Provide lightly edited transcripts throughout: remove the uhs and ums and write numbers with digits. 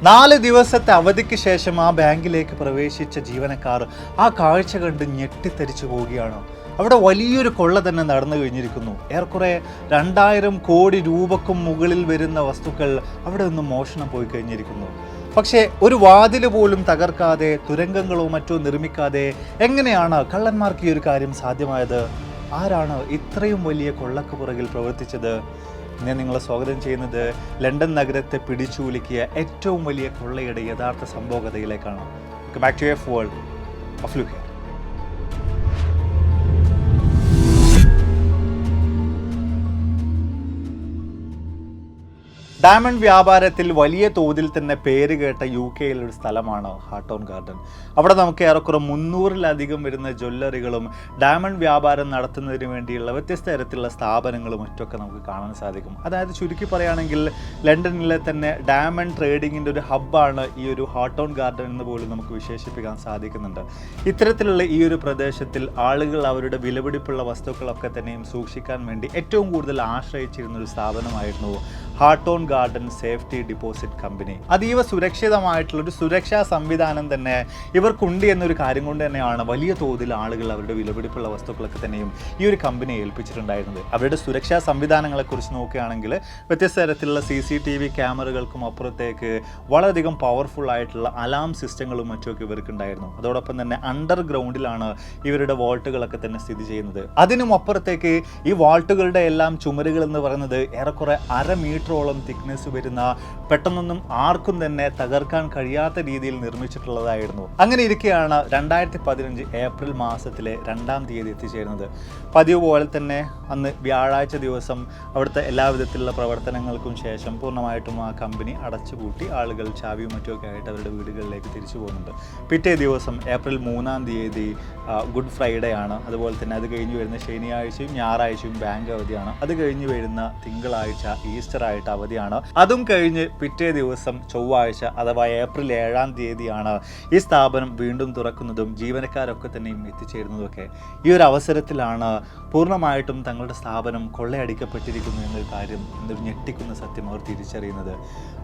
4 ദിവസത്തെ അവധിക്ക് ശേഷം ആ ബാങ്കിലേക്ക് പ്രവേശിച്ച ജീവനക്കാർ ആ കാഴ്ച കണ്ട് ഞെട്ടിത്തരിച്ചു പോവുകയാണ്. അവിടെ വലിയൊരു കൊള്ള തന്നെ നടന്നു കഴിഞ്ഞിരിക്കുന്നു. ഏറെക്കുറെ 2000 കോടി രൂപക്കും മുകളിൽ വരുന്ന വസ്തുക്കൾ അവിടെ നിന്ന് മോഷണം പോയി കഴിഞ്ഞിരിക്കുന്നു. പക്ഷേ ഒരു വാതിൽ പോലും തകർക്കാതെ, തുരങ്കങ്ങളോ മറ്റോ നിർമ്മിക്കാതെ എങ്ങനെയാണ് കള്ളന്മാർക്ക് ഈ ഒരു കാര്യം സാധ്യമായത്? ആരാണ് ഇത്രയും വലിയ കൊള്ളക്ക് പുറകിൽ പ്രവർത്തിച്ചത്? ഞാൻ നിങ്ങളെ സ്വാഗതം ചെയ്യുന്നത് ലണ്ടൻ നഗരത്തെ പിടിച്ചുകുലുക്കിയ ഏറ്റവും വലിയ കൊള്ളയുടെ യഥാർത്ഥ സംഭവകഥയിലേക്കാണ്. Back to F world of look. Diamond വ്യാപാരത്തിൽ വലിയ തോതിൽ തന്നെ പേര് കേട്ട UK ഒരു സ്ഥലമാണ് ഹാർട്ടോൺ ഗാർഡൻ. അവിടെ നമുക്ക് ഏറെക്കുറെ 300-ലധികം വരുന്ന ജ്വല്ലറികളും ഡയമണ്ട് വ്യാപാരം നടത്തുന്നതിന് വേണ്ടിയുള്ള വ്യത്യസ്ത തരത്തിലുള്ള സ്ഥാപനങ്ങളും മറ്റൊക്കെ നമുക്ക് കാണാൻ സാധിക്കും. അതായത് ചുരുക്കി പറയുകയാണെങ്കിൽ ലണ്ടനിലെ തന്നെ ഡയമണ്ട് ട്രേഡിങ്ങിൻ്റെ ഒരു ഹബ്ബാണ് ഈ ഒരു ഹാർട്ടോൺ ഗാർഡൻ എന്ന് പോലും നമുക്ക് വിശേഷിപ്പിക്കാൻ സാധിക്കുന്നുണ്ട്. ഇത്തരത്തിലുള്ള ഈ ഒരു പ്രദേശത്തിൽ ആളുകൾ അവരുടെ വിലപിടിപ്പുള്ള വസ്തുക്കളൊക്കെ തന്നെയും സൂക്ഷിക്കാൻ വേണ്ടി ഏറ്റവും കൂടുതൽ ആശ്രയിച്ചിരുന്ന ഒരു സ്ഥാപനമായിരുന്നു ഹാർട്ടോൺ ഗാർഡൻ സേഫ്റ്റി ഡിപ്പോസിറ്റ് കമ്പനി. അതീവ സുരക്ഷിതമായിട്ടുള്ളൊരു സുരക്ഷാ സംവിധാനം തന്നെ ഇവർക്കുണ്ട് എന്നൊരു കാര്യം കൊണ്ട് തന്നെയാണ് വലിയ തോതിൽ ആളുകൾ അവരുടെ വിലപിടിപ്പുള്ള വസ്തുക്കളൊക്കെ തന്നെയും ഈ ഒരു കമ്പനി ഏൽപ്പിച്ചിട്ടുണ്ടായിരുന്നത്. അവരുടെ സുരക്ഷാ സംവിധാനങ്ങളെക്കുറിച്ച് നോക്കുകയാണെങ്കിൽ വ്യത്യസ്ത തരത്തിലുള്ള CCTV ക്യാമറകൾക്കും അപ്പുറത്തേക്ക് വളരെയധികം പവർഫുൾ ആയിട്ടുള്ള അലാം സിസ്റ്റങ്ങളും മറ്റുമൊക്കെ ഇവർക്കുണ്ടായിരുന്നു. അതോടൊപ്പം തന്നെ അണ്ടർഗ്രൗണ്ടിലാണ് ഇവരുടെ വാൾട്ടുകളൊക്കെ തന്നെ സ്ഥിതി ചെയ്യുന്നത്. അതിനും അപ്പുറത്തേക്ക് ഈ വാൾട്ടുകളുടെ എല്ലാം ചുമരുകൾ എന്ന് പറയുന്നത് ഏറെക്കുറെ 1/2 മീറ്ററോളം തിക്നെസ് വരുന്ന, പെട്ടെന്നൊന്നും ആർക്കും തന്നെ തകർക്കാൻ കഴിയാത്ത രീതിയിൽ നിർമ്മിച്ചിട്ടുള്ളതായിരുന്നു. അങ്ങനെ ഇരിക്കെയാണ് 2015 ഏപ്രിൽ മാസത്തിലെ 2-ാം തീയതി എത്തിച്ചേരുന്നത്. പതിവ് പോലെ തന്നെ അന്ന് വ്യാഴാഴ്ച ദിവസം അവിടുത്തെ എല്ലാവിധത്തിലുള്ള പ്രവർത്തനങ്ങൾക്കും ശേഷം പൂർണ്ണമായിട്ടും ആ കമ്പനി അടച്ചുപൂട്ടി ആളുകൾ ചാവിയും മറ്റുമൊക്കെ ആയിട്ട് അവരുടെ വീടുകളിലേക്ക് തിരിച്ചു പോകുന്നുണ്ട്. പിറ്റേ ദിവസം ഏപ്രിൽ 3-ാം തീയതി ഗുഡ് ഫ്രൈഡേ ആണ്. അതുപോലെ തന്നെ അത് കഴിഞ്ഞ് വരുന്ന ശനിയാഴ്ചയും ഞായറാഴ്ചയും ബാങ്ക് അവധിയാണ്. അത് കഴിഞ്ഞ് വരുന്ന തിങ്കളാഴ്ച ഈസ്റ്റർ ആയിട്ട് അവധിയാണ്. അതും കഴിഞ്ഞ് പിറ്റേ ദിവസം ചൊവ്വാഴ്ച അഥവാ ഏപ്രിൽ 7-ാം തീയതിയാണ് ഈ സ്ഥാപനം വീണ്ടും തുറക്കുന്നതും ജീവനക്കാരൊക്കെ തന്നെയും എത്തിച്ചേരുന്നതൊക്കെ. ഈ ഒരു അവസരത്തിലാണ് പൂർണ്ണമായിട്ടും തങ്ങളുടെ സ്ഥാപനം കൊള്ളയടിക്കപ്പെട്ടിരിക്കുന്നു എന്നൊരു കാര്യം, എന്നൊരു ഞെട്ടിക്കുന്ന സത്യം അവർ തിരിച്ചറിയുന്നത്.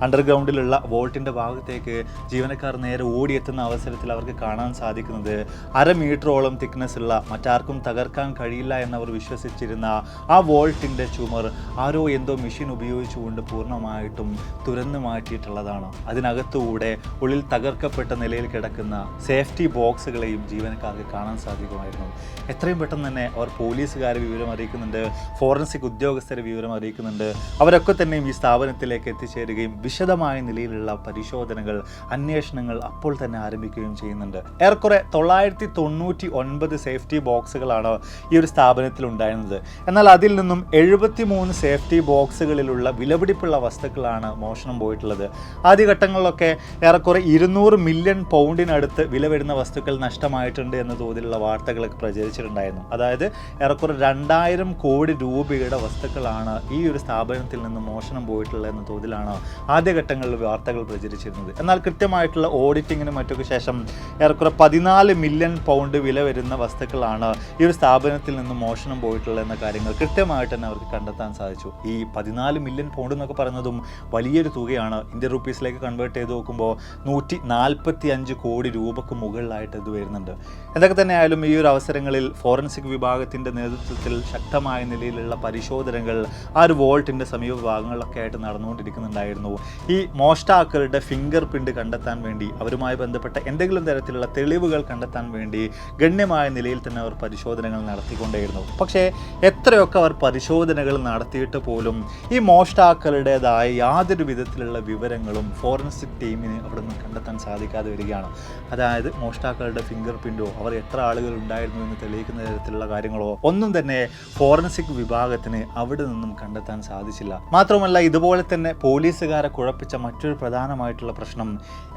അണ്ടർഗ്രൗണ്ടിലുള്ള വോൾട്ടിൻ്റെ ഭാഗത്തേക്ക് ജീവനക്കാർ നേരെ ഓടിയെത്തുന്ന അവസരത്തിൽ അവർക്ക് കാണാൻ സാധിക്കുന്നത് 1/2 മീറ്ററോളം തിക്നെസ് ഉള്ള, മറ്റാർക്കും തകർക്കാൻ കഴിയില്ല എന്നവർ വിശ്വസിച്ചിരുന്ന ആ വോൾട്ടിൻ്റെ ചുമർ ആരോ എന്തോ മെഷീൻ ഉപയോഗിച്ചുകൊണ്ട് പൂർണ്ണമായിട്ടും തുറന്നു മാറ്റിയിട്ടുള്ളതാണ്. അതിനകത്തുകൂടെ ഉള്ളിൽ തകർക്കപ്പെട്ട നിലയിൽ കിടക്കുന്ന സേഫ്റ്റി ബോക്സുകളെയും ജീവനക്കാർക്ക് കാണാൻ സാധിക്കുമായിരുന്നു. എത്രയും പെട്ടെന്ന് തന്നെ അവർ പോലീസുകാരെ വിവരം അറിയിക്കുന്നുണ്ട്, ഫോറൻസിക് ഉദ്യോഗസ്ഥരെ വിവരം അറിയിക്കുന്നുണ്ട്. അവരൊക്കെ തന്നെയും ഈ സ്ഥാപനത്തിലേക്ക് എത്തിച്ചേരുകയും വിശദമായ നിലയിലുള്ള പരിശോധനകൾ, അന്വേഷണങ്ങൾ അപ്പോൾ തന്നെ ആരംഭിക്കുകയും ചെയ്യുന്നുണ്ട്. ഏറെക്കുറെ 999 സേഫ്റ്റി ബോക്സുകളാണ് ഈ ഒരു സ്ഥാപനത്തിൽ ഉണ്ടായിരുന്നത്. എന്നാൽ അതിൽ നിന്നും 73 സേഫ്റ്റി ബോക്സുകളിലുള്ള വിലപിടിപ്പുള്ള വസ്തുക്കളാണ് മോഷണം പോയിട്ടുള്ളത്. ആദ്യഘട്ടങ്ങളിലൊക്കെ ഏറെക്കുറെ 200 മില്യൺ പൗണ്ടിനടുത്ത് വില വരുന്ന വസ്തുക്കൾ നഷ്ടമായിട്ടുണ്ട് എന്ന തോതിലുള്ള വാർത്തകളൊക്കെ പ്രചരിച്ചിട്ടുണ്ടായിരുന്നു. അതായത് ഏറെക്കുറെ 2000 കോടി രൂപയുടെ വസ്തുക്കളാണ് ഈ ഒരു സ്ഥാപനത്തിൽ നിന്ന് മോഷണം പോയിട്ടുള്ളത് എന്ന തോതിലാണ് ആദ്യഘട്ടങ്ങളിൽ വാർത്തകൾ പ്രചരിച്ചിരുന്നത്. എന്നാൽ കൃത്യമായിട്ടുള്ള ഓഡിറ്റിങ്ങിനും മറ്റൊക്കെ ശേഷം ഏറെക്കുറെ 14 മില്യൺ പൗണ്ട് വില വരുന്ന വസ്തുക്കളാണ് ഈ ഒരു സ്ഥാപനത്തിൽ നിന്ന് മോഷണം പോയിട്ടുള്ളത് എന്ന കാര്യങ്ങൾ കൃത്യമായിട്ട് തന്നെ അവർക്ക് കണ്ടെത്താൻ സാധിച്ചു. ഈ 14 മില്യൺ പൗണ്ട് എന്നൊക്കെ പറയുന്നതും വലിയൊരു തുകയാണ്. ഇന്ത്യൻ റുപ്പീസിലേക്ക് കൺവേർട്ട് ചെയ്ത് നോക്കുമ്പോൾ 145 കോടി രൂപക്ക് മുകളിലായിട്ട് ഇത് വരുന്നുണ്ട്. എന്തൊക്കെ തന്നെ ആയാലും ഈ ഒരു അവസരങ്ങളിൽ ഫോറൻസിക് വിഭാഗത്തിൻ്റെ നേതൃത്വത്തിൽ ശക്തമായ നിലയിലുള്ള പരിശോധനകൾ ആ ഒരു വോൾട്ടിൻ്റെ സമീപ ഭാഗങ്ങളിലൊക്കെ ആയിട്ട് നടന്നുകൊണ്ടിരിക്കുന്നുണ്ടായിരുന്നു. ഈ മോഷ്ടാക്കളുടെ ഫിംഗർ പ്രിൻ്റ് കണ്ടെത്താൻ വേണ്ടി, അവരുമായി ബന്ധപ്പെട്ട എന്തെങ്കിലും തരത്തിലുള്ള തെളിവുകൾ കണ്ടെത്താൻ വേണ്ടി ഗണ്യമായ നിലയിൽ തന്നെ അവർ പരിശോധനകൾ നടത്തിക്കൊണ്ടേയിരുന്നു. പക്ഷേ എത്രയൊക്കെ അവർ പരിശോധനകൾ നടത്തിയിട്ട് പോലും ഈ മോഷ്ടാക്കളുടേതായ യാതൊരു വിധത്തിലുള്ള വിവരങ്ങളും ഫോറൻസിക് ടീമിന് അവിടെ നിന്ന് കണ്ടെത്താൻ സാധിക്കാതെ വരികയാണ്. അതായത് മോഷ്ടാക്കളുടെ ഫിംഗർ പ്രിൻ്റോ അവർ എത്ര ആളുകൾ ഉണ്ടായിരുന്നു എന്ന് തെളിയിക്കുന്ന തരത്തിലുള്ള കാര്യങ്ങളോ ഒന്നും തന്നെ ഫോറൻസിക് വിഭാഗത്തിന് അവിടെ നിന്നും കണ്ടെത്താൻ സാധിച്ചില്ല. മാത്രമല്ല ഇതുപോലെ തന്നെ പോലീസുകാരെ കുഴപ്പിച്ച മറ്റൊരു പ്രധാനമായിട്ടുള്ള പ്രശ്നം,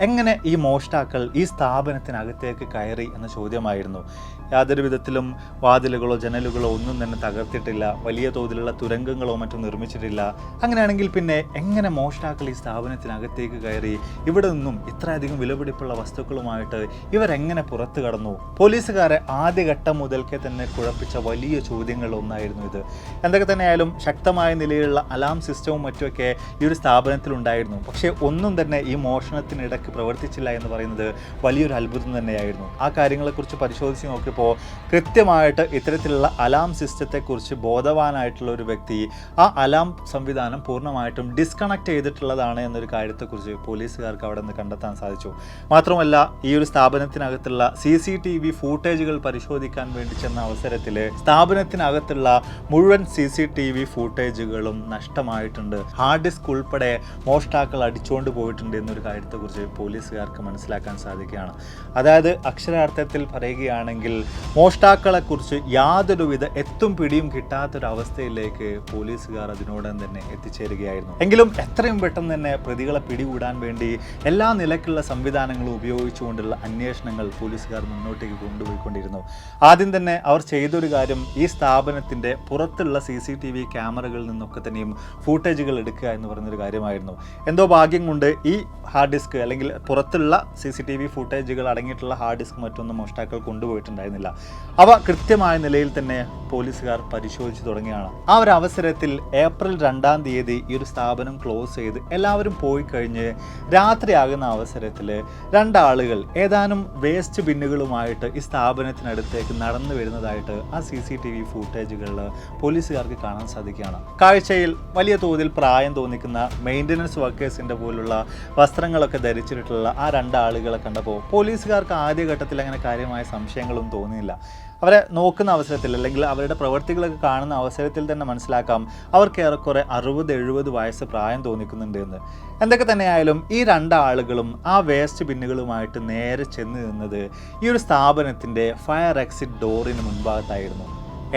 എങ്ങനെ ഈ മോഷ്ടാക്കൾ ഈ സ്ഥാപനത്തിനകത്തേക്ക് കയറി എന്ന ചോദ്യമായിരുന്നു. യാതൊരു വിധത്തിലും വാതിലുകളോ ജനലുകളോ ഒന്നും തന്നെ തകർത്തിട്ടില്ല, വലിയ തോതിലുള്ള തുരങ്കങ്ങളോ മറ്റും നിർമ്മിച്ചിട്ടില്ല. അങ്ങനെ അങ്ങനെയാണെങ്കിൽ പിന്നെ എങ്ങനെ മോഷ്ടാക്കൾ ഈ സ്ഥാപനത്തിനകത്തേക്ക് കയറി ഇവിടെ നിന്നും ഇത്രയധികം വിലപിടിപ്പുള്ള വസ്തുക്കളുമായിട്ട് ഇവരെങ്ങനെ പുറത്തു കടന്നു? പോലീസുകാരെ ആദ്യഘട്ടം മുതൽക്കേ തന്നെ കുഴപ്പിച്ച വലിയ ചോദ്യങ്ങൾ ഒന്നായിരുന്നു ഇത്. എന്തൊക്കെ തന്നെയായാലും ശക്തമായ നിലയിലുള്ള അലാം സിസ്റ്റവും മറ്റുമൊക്കെ ഈ ഒരു സ്ഥാപനത്തിലുണ്ടായിരുന്നു. പക്ഷേ ഒന്നും തന്നെ ഈ മോഷണത്തിനിടയ്ക്ക് പ്രവർത്തിച്ചില്ല എന്ന് പറയുന്നത് വലിയൊരു അത്ഭുതം തന്നെയായിരുന്നു. ആ കാര്യങ്ങളെക്കുറിച്ച് പരിശോധിച്ച് നോക്കിയപ്പോൾ കൃത്യമായിട്ട് ഇത്തരത്തിലുള്ള അലാം സിസ്റ്റത്തെക്കുറിച്ച് ബോധവാനായിട്ടുള്ള ഒരു വ്യക്തി ആ അലാം സംവിധാനം പൂർണ്ണമായിട്ടും ഡിസ്കണക്ട് ചെയ്തിട്ടുള്ളതാണ് എന്നൊരു കാര്യത്തെക്കുറിച്ച് പോലീസുകാർക്ക് അവിടെ നിന്ന് കണ്ടെത്താൻ സാധിച്ചു. മാത്രമല്ല ഈ ഒരു സ്ഥാപനത്തിനകത്തുള്ള CCTV ഫൂട്ടേജുകൾ പരിശോധിക്കാൻ വേണ്ടി ചെന്ന അവസരത്തിൽ സ്ഥാപനത്തിനകത്തുള്ള മുഴുവൻ CCTV ഫൂട്ടേജുകളും നഷ്ടമായിട്ടുണ്ട്. ഹാർഡ് ഡിസ്ക് ഉൾപ്പെടെ മോഷ്ടാക്കൾ അടിച്ചുകൊണ്ട് പോയിട്ടുണ്ട് എന്നൊരു കാര്യത്തെക്കുറിച്ച് പോലീസുകാർക്ക് മനസ്സിലാക്കാൻ സാധിക്കുകയാണ്. അതായത് അക്ഷരാർത്ഥത്തിൽ പറയുകയാണെങ്കിൽ മോഷ്ടാക്കളെക്കുറിച്ച് യാതൊരുവിധ എത്തും പിടിയും കിട്ടാത്തൊരവസ്ഥയിലേക്ക് പോലീസുകാർ അതിനോടകം തന്നെ എത്തിച്ചേരുകയായിരുന്നു. എങ്കിലും എത്രയും പെട്ടെന്ന് തന്നെ പ്രതികളെ പിടികൂടാൻ വേണ്ടി എല്ലാ നിലക്കുള്ള സംവിധാനങ്ങളും ഉപയോഗിച്ചുകൊണ്ടുള്ള അന്വേഷണങ്ങൾ പോലീസുകാർ മുന്നോട്ടേക്ക് കൊണ്ടുപോയിക്കൊണ്ടിരുന്നു. ആദ്യം തന്നെ അവർ ചെയ്തൊരു കാര്യം ഈ സ്ഥാപനത്തിൻ്റെ പുറത്തുള്ള CCTV ക്യാമറകളിൽ നിന്നൊക്കെ തന്നെയും ഫൂട്ടേജുകൾ എടുക്കുക എന്ന് പറയുന്നൊരു കാര്യമായിരുന്നു. എന്തോ ഭാഗ്യം കൊണ്ട് ഈ ഹാർഡ് ഡിസ്ക് അല്ലെങ്കിൽ പുറത്തുള്ള CCTV ഫൂട്ടേജുകൾ അടങ്ങിയിട്ടുള്ള ഹാർഡ് ഡിസ്ക് മറ്റൊന്നും മോഷ്ടാക്കൾ കൊണ്ടുപോയിട്ടുണ്ടായിരുന്നില്ല. അവ കൃത്യമായ നിലയിൽ തന്നെ പോലീസുകാർ പരിശോധിച്ച് തുടങ്ങിയാണ്. ആ ഒരു അവസരത്തിൽ ഏപ്രിൽ 2-ാം തീയതി ഈ ഒരു സ്ഥാപനം ക്ലോസ് ചെയ്ത് എല്ലാവരും പോയി കഴിഞ്ഞ് രാത്രിയാകുന്ന അവസരത്തിൽ രണ്ടാളുകൾ ഏതാനും വേസ്റ്റ് ബിന്നുകളുമായിട്ട് ഈ സ്ഥാപനത്തിനടുത്തേക്ക് നടന്നു വരുന്നതായിട്ട് ആ CCTV ഫൂട്ടേജുകളിൽ പോലീസുകാർക്ക് കാണാൻ സാധിക്കുകയാണ്. കാഴ്ചയിൽ വലിയ തോതിൽ പ്രായം തോന്നിക്കുന്ന മെയിൻ്റനൻസ് വർക്കേഴ്സിൻ്റെ പോലുള്ള വസ്ത്രങ്ങളൊക്കെ ധരിച്ചിട്ടുള്ള ആ രണ്ടാളുകളെ കണ്ടപ്പോൾ പോലീസുകാർക്ക് ആദ്യഘട്ടത്തിൽ അങ്ങനെ കാര്യമായ സംശയങ്ങളൊന്നും തോന്നിയില്ല. അവരെ നോക്കുന്ന അവസരത്തിൽ അല്ലെങ്കിൽ അവരുടെ പ്രവൃത്തികളൊക്കെ കാണുന്ന അവസരത്തിൽ തന്നെ മനസ്സിലാക്കാം അവർക്ക് ഏറെക്കുറെ 60-70 വയസ്സ് പ്രായം തോന്നിക്കുന്നുണ്ട് എന്ന്. എന്തൊക്കെ തന്നെയായാലും ഈ രണ്ടാളുകളും ആ വേസ്റ്റ് ബിന്നുകളുമായിട്ട് നേരെ ചെന്ന് നിന്നത് ഈ ഒരു സ്ഥാപനത്തിൻ്റെ ഫയർ എക്സിറ്റ് ഡോറിന് മുൻഭാഗത്തായിരുന്നു.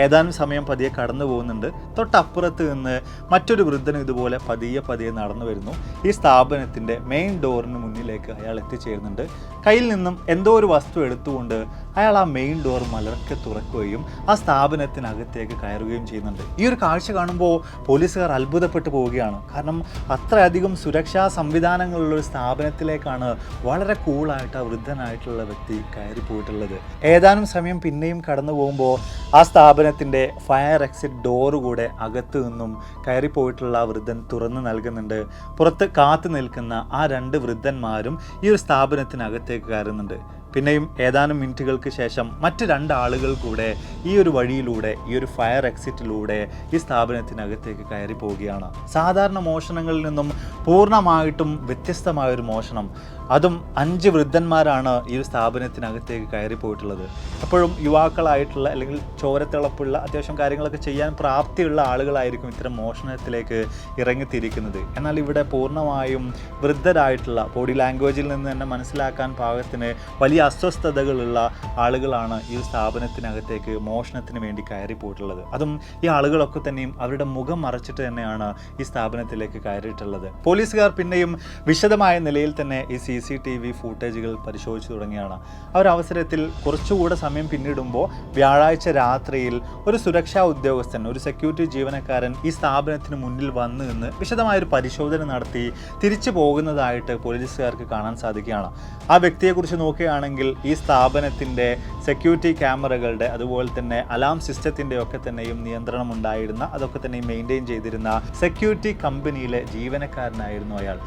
ഏതാനും സമയം പതിയെ കടന്നു പോകുന്നുണ്ട്. തൊട്ടപ്പുറത്ത് നിന്ന് മറ്റൊരു വൃദ്ധനും ഇതുപോലെ പതിയെ നടന്നു വരുന്നു. ഈ സ്ഥാപനത്തിൻ്റെ മെയിൻ ഡോറിന് മുന്നിലേക്ക് അയാൾ എത്തിച്ചേരുന്നുണ്ട്. കയ്യിൽ നിന്നും എന്തോ ഒരു വസ്തു എടുത്തുകൊണ്ട് അയാൾ ആ മെയിൻ ഡോർ മലർക്കെ തുറക്കുകയും ആ സ്ഥാപനത്തിനകത്തേക്ക് കയറുകയും ചെയ്യുന്നുണ്ട്. ഈ ഒരു കാഴ്ച കാണുമ്പോൾ പോലീസുകാർ അത്ഭുതപ്പെട്ടു പോവുകയാണ്. കാരണം അത്രയധികം സുരക്ഷാ സംവിധാനങ്ങളുള്ളൊരു സ്ഥാപനത്തിലേക്കാണ് വളരെ കൂളായിട്ട് ആ വൃദ്ധനായിട്ടുള്ള വ്യക്തി കയറിപ്പോയിട്ടുള്ളത്. ഏതാനും സമയം പിന്നെയും കടന്നു പോകുമ്പോൾ ആ സ്ഥാപനത്തിൻ്റെ ഫയർ എക്സിറ്റ് ഡോറ് കൂടെ അകത്തു നിന്നും കയറിപ്പോയിട്ടുള്ള ആ വൃദ്ധൻ തുറന്നു നൽകുന്നുണ്ട്. പുറത്ത് കാത്തു നിൽക്കുന്ന ആ 2 വൃദ്ധന്മാരും ഈ ഒരു സ്ഥാപനത്തിനകത്തേക്ക് കയറുന്നുണ്ട്. പിന്നെയും ഏതാനും മിനിറ്റുകൾക്ക് ശേഷം മറ്റ് 2 ആളുകൾ കൂടെ ഈ ഒരു വഴിയിലൂടെ ഈ ഒരു ഫയർ എക്സിറ്റിലൂടെ ഈ സ്ഥാപനത്തിനകത്തേക്ക് കയറി പോവുകയാണ്. സാധാരണ മോഷണങ്ങളിൽ നിന്നും പൂർണ്ണമായിട്ടും വ്യത്യസ്തമായൊരു മോഷണം. അതും 5 വൃദ്ധന്മാരാണ് ഈ ഒരു സ്ഥാപനത്തിനകത്തേക്ക് കയറി പോയിട്ടുള്ളത്. അപ്പോഴും യുവാക്കളായിട്ടുള്ള അല്ലെങ്കിൽ ചോരത്തിളപ്പുള്ള അത്യാവശ്യം കാര്യങ്ങളൊക്കെ ചെയ്യാൻ പ്രാപ്തിയുള്ള ആളുകളായിരിക്കും ഇത്തരം മോഷണത്തിലേക്ക് ഇറങ്ങിത്തിരിക്കുന്നത്. എന്നാൽ ഇവിടെ പൂർണ്ണമായും വൃദ്ധരായിട്ടുള്ള ബോഡി ലാംഗ്വേജിൽ നിന്ന് തന്നെ മനസ്സിലാക്കാൻ പാകത്തിന് വലിയ അസ്വസ്ഥതകളുള്ള ആളുകളാണ് ഈ ഒരു സ്ഥാപനത്തിനകത്തേക്ക് മോഷണത്തിന് വേണ്ടി കയറി പോയിട്ടുള്ളത്. അതും ഈ ആളുകളൊക്കെ തന്നെയും അവരുടെ മുഖം മറച്ചിട്ട് തന്നെയാണ് ഈ സ്ഥാപനത്തിലേക്ക് കയറിയിട്ടുള്ളത്. പോലീസുകാർ പിന്നെയും വിശദമായ നിലയിൽ തന്നെ ഈ CCTV ഫൂട്ടേജുകൾ പരിശോധിച്ചു തുടങ്ങിയാണ്. ആ ഒരു അവസരത്തിൽ കുറച്ചുകൂടെ സമയം പിന്നിടുമ്പോൾ വ്യാഴാഴ്ച രാത്രിയിൽ ഒരു സുരക്ഷാ ഉദ്യോഗസ്ഥൻ, ഒരു സെക്യൂരിറ്റി ജീവനക്കാരൻ ഈ സ്ഥാപനത്തിന് മുന്നിൽ വന്നു നിന്ന് വിശദമായൊരു പരിശോധന നടത്തി തിരിച്ചു പോകുന്നതായിട്ട് പോലീസുകാർക്ക് കാണാൻ സാധിക്കുകയാണ്. ആ വ്യക്തിയെക്കുറിച്ച് നോക്കുകയാണെങ്കിൽ ഈ സ്ഥാപനത്തിൻ്റെ സെക്യൂരിറ്റി ക്യാമറകളുടെ അതുപോലെ തന്നെ അലാം സിസ്റ്റത്തിൻ്റെ ഒക്കെ തന്നെയും നിയന്ത്രണം ഉണ്ടായിരുന്ന അതൊക്കെ തന്നെ മെയിൻറ്റെയിൻ ചെയ്തിരുന്ന സെക്യൂരിറ്റി കമ്പനിയിലെ ജീവനക്കാരനായിരുന്നു അയാൾ.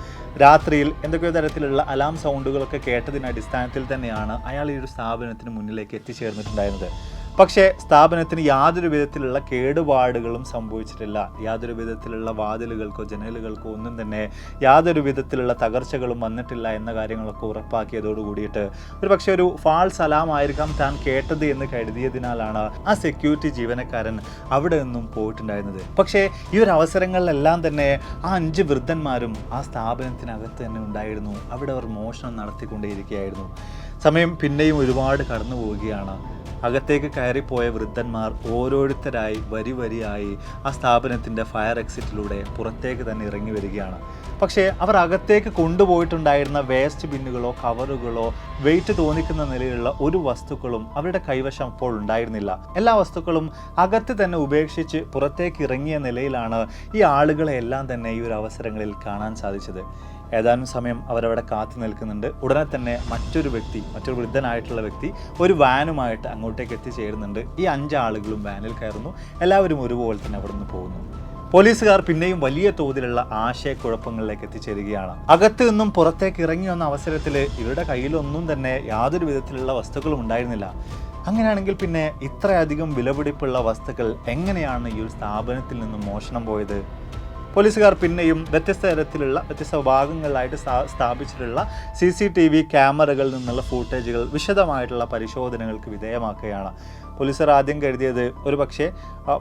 രാത്രിയിൽ എന്തൊക്കെയോ തരത്തിലുള്ള അലാം സൗണ്ടുകളൊക്കെ കേട്ടതിൻ്റെ അടിസ്ഥാനത്തിൽ തന്നെയാണ് അയാൾ ഈ ഒരു സ്ഥാപനത്തിന് മുന്നിലേക്ക് എത്തിച്ചേർന്നിട്ടുണ്ടായിരുന്നത്. പക്ഷേ സ്ഥാപനത്തിന് യാതൊരു വിധത്തിലുള്ള കേടുപാടുകളും സംഭവിച്ചിട്ടില്ല. യാതൊരു വിധത്തിലുള്ള വാതിലുകൾക്കോ ജനലുകൾക്കോ ഒന്നും തന്നെ യാതൊരു വിധത്തിലുള്ള തകർച്ചകളും വന്നിട്ടില്ല എന്ന കാര്യങ്ങളൊക്കെ ഉറപ്പാക്കിയതോട് കൂടിയിട്ട് ഒരു പക്ഷേ ഒരു ഫാൾസ് അലാം ആയിരിക്കാം താൻ കേട്ടത് എന്ന് കരുതിയതിനാലാണ് ആ സെക്യൂരിറ്റി ജീവനക്കാരൻ അവിടെ നിന്നും പോയിട്ടുണ്ടായിരുന്നത്. പക്ഷേ ഈ ഒരു അവസരങ്ങളിലെല്ലാം തന്നെ ആ 5 വൃദ്ധന്മാരും ആ സ്ഥാപനത്തിനകത്ത് തന്നെ ഉണ്ടായിരുന്നു. അവിടെ അവർ മോഷണം നടത്തിക്കൊണ്ടേയിരിക്കുകയായിരുന്നു. സമയം പിന്നെയും ഒരുപാട് കടന്നു പോവുകയാണ്. അകത്തേക്ക് കയറിപ്പോയ വൃദ്ധന്മാർ ഓരോരുത്തരായി വരിയായി ആ സ്ഥാപനത്തിൻ്റെ ഫയർ എക്സിറ്റിലൂടെ പുറത്തേക്ക് തന്നെ ഇറങ്ങി വരികയാണ്. പക്ഷേ അവർ അകത്തേക്ക് കൊണ്ടുപോയിട്ടുണ്ടായിരുന്ന വേസ്റ്റ് ബിന്നുകളോ കവറുകളോ വെയിറ്റ് തോന്നിക്കുന്ന നിലയിലുള്ള ഒരു വസ്തുക്കളും അവരുടെ കൈവശം അപ്പോൾ ഉണ്ടായിരുന്നില്ല. എല്ലാ വസ്തുക്കളും അകത്ത് തന്നെ ഉപേക്ഷിച്ച് പുറത്തേക്ക് ഇറങ്ങിയ നിലയിലാണ് ഈ ആളുകളെ എല്ലാം തന്നെ ഈ ഒരു അവസരങ്ങളിൽ കാണാൻ സാധിച്ചത്. ഏതാനും സമയം അവരവിടെ കാത്തു നിൽക്കുന്നുണ്ട്. ഉടനെ തന്നെ മറ്റൊരു വൃദ്ധനായിട്ടുള്ള വ്യക്തി ഒരു വാനുമായിട്ട് അങ്ങോട്ടേക്ക് എത്തിച്ചേരുന്നുണ്ട്. ഈ 5 ആളുകളും വാനിൽ കയറുന്നു. എല്ലാവരും ഒരുപോലെ തന്നെ അവിടെ നിന്ന് പോകുന്നു. പോലീസുകാർ പിന്നെയും വലിയ തോതിലുള്ള ആശയക്കുഴപ്പങ്ങളിലേക്ക് എത്തിച്ചേരുകയാണ്. അകത്ത് നിന്നും പുറത്തേക്ക് ഇറങ്ങി വന്ന അവസരത്തിൽ ഇവരുടെ കയ്യിലൊന്നും തന്നെ യാതൊരു വിധത്തിലുള്ള വസ്തുക്കളും ഉണ്ടായിരുന്നില്ല. അങ്ങനെയാണെങ്കിൽ പിന്നെ ഇത്രയധികം വിലപിടിപ്പുള്ള വസ്തുക്കൾ എങ്ങനെയാണ് ഈ ഒരു സ്ഥാപനത്തിൽ നിന്നും മോഷണം പോയത്? പോലീസുകാർ പിന്നെയും വ്യത്യസ്ത ഭാഗങ്ങളിലായിട്ട് സ്ഥാപിച്ചിട്ടുള്ള CCTV ക്യാമറകളിൽ നിന്നുള്ള ഫൂട്ടേജുകൾ വിശദമായിട്ടുള്ള പരിശോധനകൾക്ക് വിധേയമാക്കുകയാണ്. പോലീസുകാർ ആദ്യം കരുതിയത് ഒരു പക്ഷേ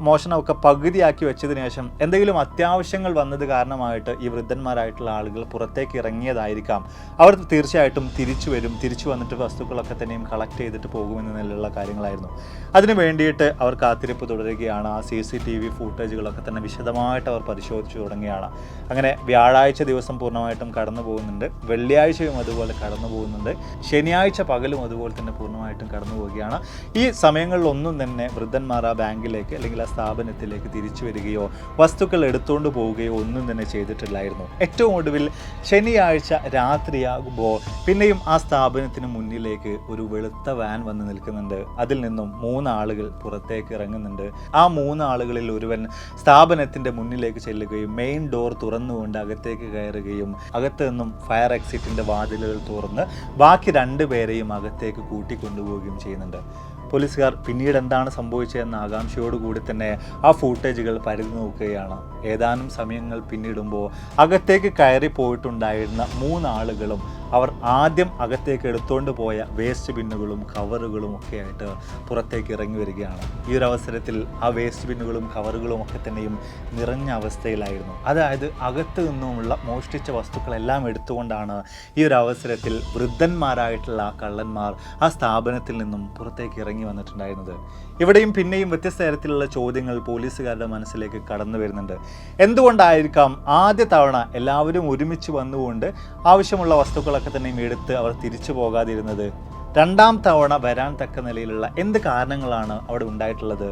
മോഷണമൊക്കെ പകുതിയാക്കി വെച്ചതിന് ശേഷം എന്തെങ്കിലും അത്യാവശ്യങ്ങൾ വന്നത് കാരണമായിട്ട് ഈ വൃദ്ധന്മാരായിട്ടുള്ള ആളുകൾ പുറത്തേക്ക് ഇറങ്ങിയതായിരിക്കാം. അവർ തീർച്ചയായിട്ടും തിരിച്ചു വന്നിട്ട് വസ്തുക്കളൊക്കെ തന്നെയും കളക്ട് ചെയ്തിട്ട് പോകുമെന്ന നിലയിലുള്ള കാര്യങ്ങളായിരുന്നു. അതിനു വേണ്ടിയിട്ട് അവർ കാത്തിരിപ്പ് തുടരുകയാണ്. ആ CCTV ഫൂട്ടേജുകളൊക്കെ തന്നെ വിശദമായിട്ട് അവർ പരിശോധിച്ചു തുടങ്ങുകയാണ്. അങ്ങനെ വ്യാഴാഴ്ച ദിവസം പൂർണ്ണമായിട്ടും കടന്നു പോകുന്നുണ്ട്, വെള്ളിയാഴ്ചയും അതുപോലെ കടന്നു പോകുന്നുണ്ട്, ശനിയാഴ്ച പകലും അതുപോലെ തന്നെ പൂർണ്ണമായിട്ടും കടന്നു പോവുകയാണ്. ഈ സമയങ്ങളിലൊന്നും തന്നെ വൃദ്ധന്മാർ ആ ബാങ്കിലേക്ക് അല്ലെങ്കിൽ ആ സ്ഥാപനത്തിലേക്ക് തിരിച്ചു വരികയോ വസ്തുക്കൾ എടുത്തുകൊണ്ട് പോവുകയോ ഒന്നും തന്നെ ചെയ്തിട്ടില്ലായിരുന്നു. ഏറ്റവും ഒടുവിൽ ശനിയാഴ്ച രാത്രിയാകുമ്പോൾ പിന്നെയും ആ സ്ഥാപനത്തിന് മുന്നിലേക്ക് ഒരു വെളുത്ത വാൻ വന്ന് നിൽക്കുന്നുണ്ട്. അതിൽ നിന്നും 3 ആളുകൾ പുറത്തേക്ക് ഇറങ്ങുന്നുണ്ട്. ആ 3 ആളുകളിൽ ഒരുവൻ സ്ഥാപനത്തിന്റെ മുന്നിലേക്ക് ചെല്ലുകയും മെയിൻ ഡോർ തുറന്നുകൊണ്ട് അകത്തേക്ക് കയറുകയും അകത്ത് നിന്നും ഫയർ എക്സിറ്റിന്റെ വാതിലുകൾ തുറന്ന് ബാക്കി 2 പേരെയും അകത്തേക്ക് കൂട്ടിക്കൊണ്ടുപോവുകയും ചെയ്യുന്നുണ്ട്. പോലീസുകാർ പിന്നീട് എന്താണ് സംഭവിച്ചതെന്ന ആകാംക്ഷയോടുകൂടി തന്നെ ആ ഫൂട്ടേജുകൾ പരിധി നോക്കുകയാണ്. ഏതാനും സമയങ്ങൾ പിന്നിടുമ്പോൾ അകത്തേക്ക് കയറി പോയിട്ടുണ്ടായിരുന്ന 3 ആളുകളും അവർ ആദ്യം അകത്തേക്ക് എടുത്തുകൊണ്ട് പോയ വേസ്റ്റ് ബിന്നുകളും കവറുകളും ഒക്കെ ആയിട്ട് പുറത്തേക്ക് ഇറങ്ങി വരികയാണ്. ഈ ഒരു അവസരത്തിൽ ആ വേസ്റ്റ് ബിന്നുകളും കവറുകളും ഒക്കെ തന്നെയും നിറഞ്ഞ അവസ്ഥയിലായിരുന്നു. അതായത് അകത്ത് നിന്നുമുള്ള മോഷ്ടിച്ച വസ്തുക്കളെല്ലാം എടുത്തുകൊണ്ടാണ് ഈ ഒരു അവസരത്തിൽ വൃദ്ധന്മാരായിട്ടുള്ള കള്ളന്മാർ ആ സ്ഥാപനത്തിൽ നിന്നും പുറത്തേക്ക് ഇറങ്ങി വന്നിട്ടുണ്ടായിരുന്നത്. ഇവിടെയും പിന്നെയും വ്യത്യസ്ത തരത്തിലുള്ള ചോദ്യങ്ങൾ പോലീസുകാരുടെ മനസ്സിലേക്ക് കടന്നു വരുന്നുണ്ട്. എന്തുകൊണ്ടായിരിക്കാം ആദ്യ തവണ എല്ലാവരും ഒരുമിച്ച് വന്നുകൊണ്ട് ആവശ്യമുള്ള വസ്തുക്കളൊക്കെ തന്നെയും എടുത്ത് അവർ തിരിച്ചു പോകാതിരുന്നത്? 2ാം തവണ വരാൻ തക്ക നിലയിലുള്ള എന്ത് കാരണങ്ങളാണ് അവിടെ ഉണ്ടായിട്ടുള്ളത്?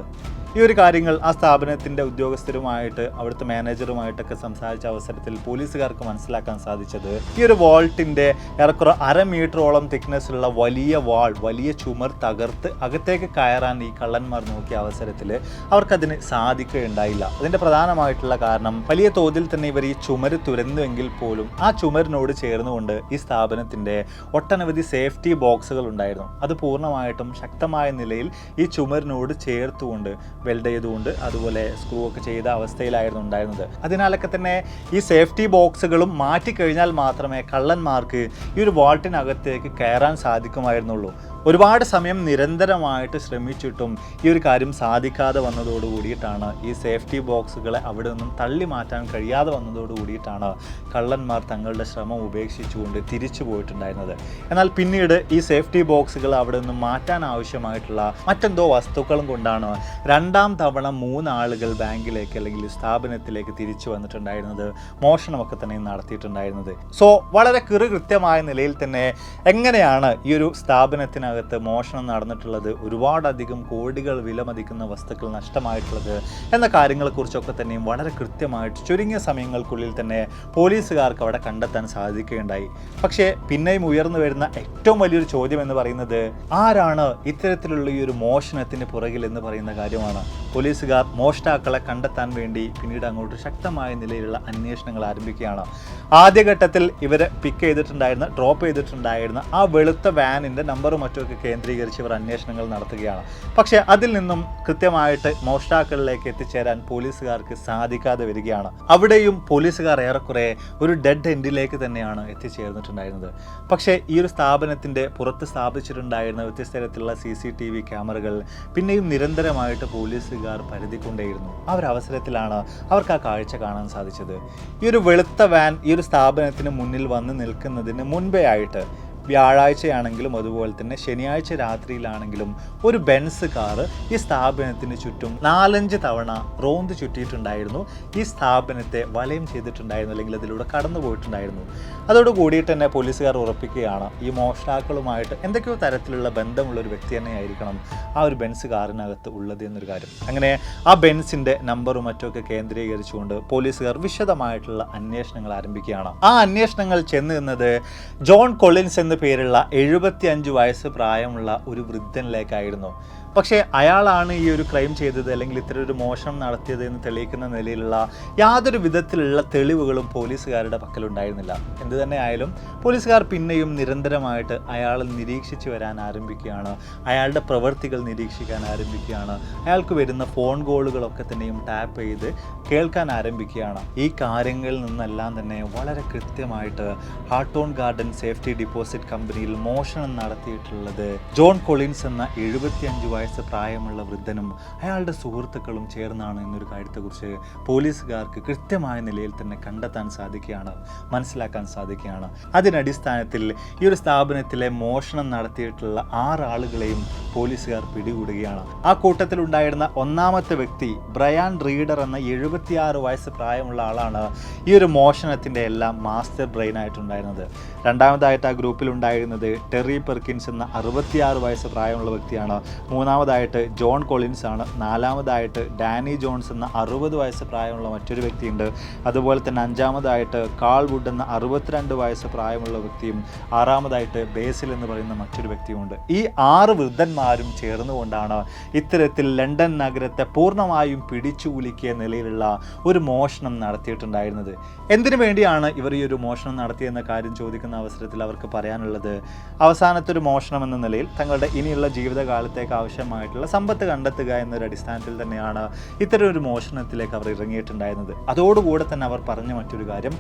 ഈ ഒരു കാര്യങ്ങൾ ആ സ്ഥാപനത്തിൻ്റെ ഉദ്യോഗസ്ഥരുമായിട്ട് അവിടുത്തെ മാനേജറുമായിട്ടൊക്കെ സംസാരിച്ച അവസരത്തിൽ പോലീസുകാർക്ക് മനസ്സിലാക്കാൻ സാധിച്ചത് ഈ ഒരു വാൾട്ടിൻ്റെ ഏറെക്കുറെ 1/2 മീറ്ററോളം തിക്നെസ്സുള്ള വലിയ ചുമർ തകർത്ത് അകത്തേക്ക് കയറാൻ ഈ കള്ളന്മാർ നോക്കിയ അവസരത്തിൽ അവർക്കതിന് സാധിക്കുകയുണ്ടായില്ല. അതിൻ്റെ പ്രധാനമായിട്ടുള്ള കാരണം വലിയ തോതിൽ തന്നെ ഇവർ ഈ ചുമര് തുരന്നുവെങ്കിൽ പോലും ആ ചുമരിനോട് ചേർന്നുകൊണ്ട് ഈ സ്ഥാപനത്തിൻ്റെ ഒട്ടനവധി സേഫ്റ്റി ബോക്സുകൾ ഉണ്ടായിരുന്നു. അത് പൂർണ്ണമായിട്ടും ശക്തമായ നിലയിൽ ഈ ചുമരിനോട് ചേർത്തുകൊണ്ട് വെൽഡ് ചെയ്തുകൊണ്ട് അതുപോലെ സ്ക്രൂ ഒക്കെ ചെയ്ത അവസ്ഥയിലായിരുന്നു ഉണ്ടായിരുന്നത്. അതിനാലൊക്കെ തന്നെ ഈ സേഫ്റ്റി ബോക്സുകളും മാറ്റിക്കഴിഞ്ഞാൽ മാത്രമേ കള്ളന്മാർക്ക് ഈ ഒരു വാൾട്ടിനകത്തേക്ക് കയറാൻ സാധിക്കുമായിരുന്നുള്ളൂ. ഒരുപാട് സമയം നിരന്തരമായിട്ട് ശ്രമിച്ചിട്ടും ഈ ഒരു കാര്യം സാധിക്കാതെ വന്നതോടുകൂടിയിട്ടാണ് ഈ സേഫ്റ്റി ബോക്സുകളെ അവിടെ നിന്നും തള്ളി മാറ്റാൻ കഴിയാതെ വന്നതോടുകൂടിയിട്ടാണ് കള്ളന്മാർ തങ്ങളുടെ ശ്രമം ഉപേക്ഷിച്ചുകൊണ്ട് തിരിച്ചു പോയിട്ടുണ്ടായിരുന്നത്. എന്നാൽ പിന്നീട് ഈ സേഫ്റ്റി ബോക്സുകൾ അവിടെ നിന്നും മാറ്റാൻ ആവശ്യമായിട്ടുള്ള മറ്റെന്തോ വസ്തുക്കളും കൊണ്ടാണ് 2ാം തവണ 3 ആളുകൾ ബാങ്കിലേക്ക് അല്ലെങ്കിൽ സ്ഥാപനത്തിലേക്ക് തിരിച്ചു വന്നിട്ടുണ്ടായിരുന്നത്, മോഷണമൊക്കെ തന്നെ നടത്തിയിട്ടുണ്ടായിരുന്നത്. സോ വളരെ കൃത്യമായ നിലയിൽ തന്നെ എങ്ങനെയാണ് ഈ ഒരു സ്ഥാപനത്തിന് അകത്ത് മോഷണം നടന്നിട്ടുള്ളത്, ഒരുപാടധികം കോടികൾ വിലമതിക്കുന്ന വസ്തുക്കൾ നഷ്ടമായിട്ടുള്ളത് എന്ന കാര്യങ്ങളെക്കുറിച്ചൊക്കെ തന്നെയും വളരെ കൃത്യമായിട്ട് ചുരുങ്ങിയ സമയങ്ങൾക്കുള്ളിൽ തന്നെ പോലീസുകാർക്ക് അവിടെ കണ്ടെത്താൻ സാധിക്കുകയുണ്ടായി. പക്ഷേ പിന്നെയും ഉയർന്നു വരുന്ന ഏറ്റവും വലിയൊരു ചോദ്യം എന്ന് പറയുന്നത് ആരാണ് ഇത്തരത്തിലുള്ള ഈ ഒരു മോഷണത്തിന് പുറകിൽ എന്ന് പറയുന്ന കാര്യമാണ്. പോലീസുകാർ മോഷ്ടാക്കളെ കണ്ടെത്താൻ വേണ്ടി പിന്നീട് അങ്ങോട്ട് ശക്തമായ നിലയിലുള്ള അന്വേഷണങ്ങൾ ആരംഭിക്കുകയാണ്. ആദ്യഘട്ടത്തിൽ ഇവരെ ഡ്രോപ്പ് ചെയ്തിട്ടുണ്ടായിരുന്ന ആ വെളുത്ത വാനിൻ്റെ നമ്പറും മറ്റുമൊക്കെ കേന്ദ്രീകരിച്ച് ഇവർ അന്വേഷണങ്ങൾ നടത്തുകയാണ്. പക്ഷേ അതിൽ നിന്നും കൃത്യമായിട്ട് മോഷ്ടാക്കളിലേക്ക് എത്തിച്ചേരാൻ പോലീസുകാർക്ക് സാധിക്കാതെ വരികയാണ്. അവിടെയും പോലീസുകാർ ഏറെക്കുറെ ഒരു ഡെഡ് എൻഡിലേക്ക് തന്നെയാണ് എത്തിച്ചേർന്നിട്ടുണ്ടായിരുന്നത്. പക്ഷേ ഈ ഒരു സ്ഥാപനത്തിൻ്റെ പുറത്ത് സ്ഥാപിച്ചിട്ടുണ്ടായിരുന്ന വ്യത്യസ്ത തരത്തിലുള്ള CCTV ക്യാമറകൾ പിന്നെയും നിരന്തരമായിട്ട് പോലീസുകാർ പരതിക്കൊണ്ടേയിരുന്നു. ആ ഒരു അവസരത്തിലാണ് അവർക്ക് ആ കാഴ്ച കാണാൻ സാധിച്ചത്. ഈ ഒരു വെളുത്ത വാൻ ഈ ഒരു സ്ഥാപനത്തിന് മുന്നിൽ വന്ന് നിൽക്കുന്നതിന് മുൻപേ ആയിട്ട് വ്യാഴാഴ്ചയാണെങ്കിലും അതുപോലെ തന്നെ ശനിയാഴ്ച രാത്രിയിലാണെങ്കിലും ഒരു ബെൻസ് കാറ് ഈ സ്ഥാപനത്തിന് ചുറ്റും 4-5 തവണ റോന്ത് ചുറ്റിയിട്ടുണ്ടായിരുന്നു. ഈ സ്ഥാപനത്തെ വലയം ചെയ്തിട്ടുണ്ടായിരുന്നു, അല്ലെങ്കിൽ അതിലൂടെ കടന്നു പോയിട്ടുണ്ടായിരുന്നു. അതോടുകൂടിയിട്ട് തന്നെ പോലീസുകാർ ഉറപ്പിക്കുകയാണ് ഈ മോഷ്ടാക്കളുമായിട്ട് എന്തൊക്കെയോ തരത്തിലുള്ള ബന്ധമുള്ള ഒരു വ്യക്തി തന്നെയായിരിക്കണം ആ ഒരു ബെൻസ് കാറിനകത്ത് ഉള്ളത് എന്നൊരു കാര്യം. അങ്ങനെ ആ ബെൻസിൻ്റെ നമ്പറും മറ്റുമൊക്കെ കേന്ദ്രീകരിച്ചുകൊണ്ട് പോലീസുകാർ വിശദമായിട്ടുള്ള അന്വേഷണങ്ങൾ ആരംഭിക്കുകയാണ്. ആ അന്വേഷണങ്ങൾ ചെന്ന് നിന്നത് ജോൺ കൊളിൻസ് എന്ന പേരുള്ള 75 വയസ്സ് പ്രായമുള്ള ഒരു വൃദ്ധനിലേക്കായിരുന്നു. പക്ഷേ അയാളാണ് ഈ ഒരു ക്രൈം ചെയ്തത് അല്ലെങ്കിൽ ഇത്തരം ഒരു മോഷണം നടത്തിയത് എന്ന് തെളിയിക്കുന്ന നിലയിലുള്ള യാതൊരു വിധത്തിലുള്ള തെളിവുകളും പോലീസുകാരുടെ പക്കലുണ്ടായിരുന്നില്ല. എന്തു തന്നെ ആയാലും പോലീസുകാർ പിന്നെയും നിരന്തരമായിട്ട് അയാളെ നിരീക്ഷിച്ച് വരാൻ ആരംഭിക്കുകയാണ്, അയാളുടെ പ്രവൃത്തികൾ നിരീക്ഷിക്കാൻ ആരംഭിക്കുകയാണ്, അയാൾക്ക് വരുന്ന ഫോൺ കോളുകളൊക്കെ തന്നെയും ടാപ്പ് ചെയ്ത് കേൾക്കാൻ ആരംഭിക്കുകയാണ്. ഈ കാര്യങ്ങളിൽ നിന്നെല്ലാം തന്നെ വളരെ കൃത്യമായിട്ട് ഹാർട്ടോൺ ഗാർഡൻ സേഫ്റ്റി ഡിപ്പോസിറ്റ് കമ്പനിയിൽ മോഷണം നടത്തിയിട്ടുള്ളത് ജോൺ കൊളിൻസ് എന്ന 75 വയസ്സ് പ്രായമുള്ള വൃദ്ധനും അയാളുടെ സുഹൃത്തുക്കളും ചേർന്നാണ് എന്നൊരു കാര്യത്തെക്കുറിച്ച് പോലീസുകാർക്ക് കൃത്യമായ നിലയിൽ തന്നെ കണ്ടെത്താൻ സാധിക്കുകയാണ്, മനസ്സിലാക്കാൻ സാധിക്കുകയാണ്. അതിനടിസ്ഥാനത്തിൽ ഈ ഒരു സ്ഥാപനത്തിലെ മോഷണം നടത്തിയിട്ടുള്ള 6 ആളുകളെയും പോലീസുകാർ പിടികൂടുകയാണ്. ആ കൂട്ടത്തിലുണ്ടായിരുന്ന ഒന്നാമത്തെ വ്യക്തി ബ്രയാൻ റീഡർ എന്ന 76 വയസ്സ് പ്രായമുള്ള ആളാണ് ഈ ഒരു മോഷണത്തിൻ്റെ എല്ലാം മാസ്റ്റർ ബ്രെയിൻ ആയിട്ടുണ്ടായിരുന്നത്. രണ്ടാമതായിട്ട് ആ ഗ്രൂപ്പിൽ ഉണ്ടായിരുന്നത് ടെറി പെർക്കിൻസ് എന്ന 66 വയസ്സ് പ്രായമുള്ള വ്യക്തിയാണ്. മൂന്നാമതായിട്ട് ജോൺ കൊളിൻസ് ആണ്. നാലാമതായിട്ട് ഡാനി ജോൺസ് എന്ന 60 വയസ്സ് പ്രായമുള്ള മറ്റൊരു വ്യക്തിയുണ്ട്. അതുപോലെ തന്നെ അഞ്ചാമതായിട്ട് കാൾ വുഡ് എന്ന 62 വയസ്സ് പ്രായമുള്ള വ്യക്തിയും ആറാമതായിട്ട് ബേസിൽ എന്ന് പറയുന്ന മറ്റൊരു വ്യക്തിയുമുണ്ട്. ഈ 6 വൃദ്ധന്മാരും ചേർന്നുകൊണ്ടാണ് ഇത്തരത്തിൽ ലണ്ടൻ നഗരത്തെ പൂർണ്ണമായും പിടിച്ചുകുലുക്കിയ നിലയിലുള്ള ഒരു മോഷണം നടത്തിയിട്ടുണ്ടായിരുന്നത്. എന്തിനു വേണ്ടിയാണ് ഇവർ ഈ ഒരു മോഷണം നടത്തിയെന്ന കാര്യം ചോദിക്കുന്ന അവസരത്തിൽ അവർക്ക് പറയാനുള്ളത്, അവസാനത്തെ ഒരു മോഷണം എന്ന നിലയിൽ തങ്ങളുടെ ഇനിയുള്ള ജീവിതകാലത്തേക്ക് ആവശ്യമായിട്ടുള്ള സമ്പത്ത് കണ്ടെത്തുക എന്നൊരു അടിസ്ഥാനത്തിൽ തന്നെയാണ് ഇത്തരം ഒരു മോഷണത്തിലേക്ക് അവർ ഇറങ്ങിയിട്ടുണ്ടായിരുന്നത്. അതോടുകൂടെ തന്നെ അവർ പറഞ്ഞ മറ്റൊരു കാര്യം,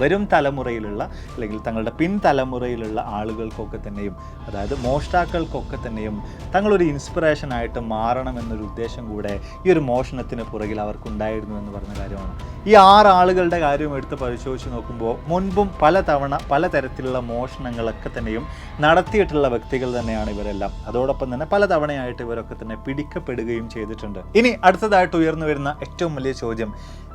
വരും തലമുറയിലുള്ള അല്ലെങ്കിൽ തങ്ങളുടെ പിൻതലമുറയിലുള്ള ആളുകൾക്കൊക്കെ തന്നെയും, അതായത് മോഷ്ടാക്കൾക്കൊക്കെ തന്നെയും തങ്ങളൊരു ഇൻസ്പിറേഷനായിട്ട് മാറണമെന്നൊരു ഉദ്ദേശം കൂടെ ഈ ഒരു മോഷണത്തിന് പുറകിൽ അവർക്കുണ്ടായിരുന്നു എന്ന് പറഞ്ഞ കാര്യമാണ്. ഈ 6 ആളുകളുടെ കാര്യം എടുത്ത് പരിശോധിച്ച് നോക്കുമ്പോൾ മുൻപും പലതവണ പലതരത്തിലുള്ള മോഷണങ്ങളൊക്കെ തന്നെയും നടത്തിയിട്ടുള്ള വ്യക്തികൾ തന്നെയാണ് ഇവരെല്ലാം. അതോടൊപ്പം തന്നെ പലതവണയായിട്ട് ഇവരൊക്കെ തന്നെ പിടിക്കപ്പെടുകയും ചെയ്തിട്ടുണ്ട്. ഇനി അടുത്തതായിട്ട് ഉയർന്നു വരുന്ന ഏറ്റവും വലിയ ചോദ്യം,